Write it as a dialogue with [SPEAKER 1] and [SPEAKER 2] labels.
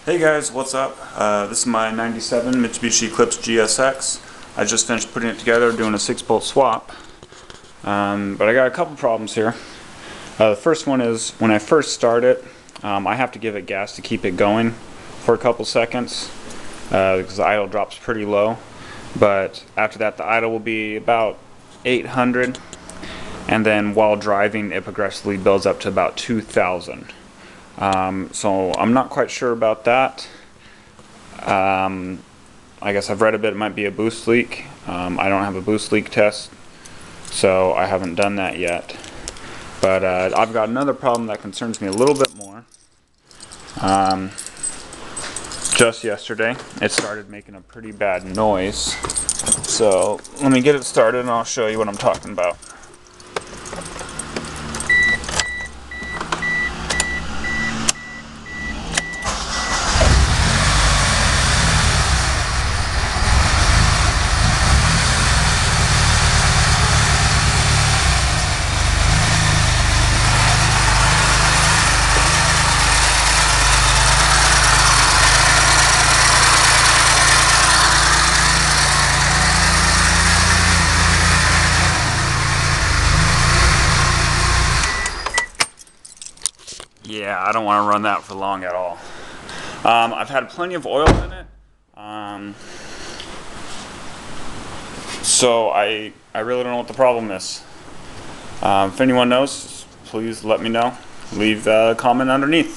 [SPEAKER 1] Hey guys, what's up? This is my 97 Mitsubishi Eclipse GSX. I just finished putting it together, doing a 6-bolt swap. But I got a couple problems here. The first one is when I first start it, I have to give it gas to keep it going for a couple seconds because the idle drops pretty low. But after that, the idle will be about 800, and then while driving, it progressively builds up to about 2,000. So I'm not quite sure about that. I guess I've read a bit it might be a boost leak. I don't have a boost leak test, so I haven't done that yet. But I've got another problem that concerns me a little bit more. Just yesterday, it started making a pretty bad noise. So let me get it started and I'll show you what I'm talking about. Yeah, I don't want to run that for long at all. I've had plenty of oil in it, so I really don't know what the problem is. If anyone knows, please let me know. Leave a comment underneath.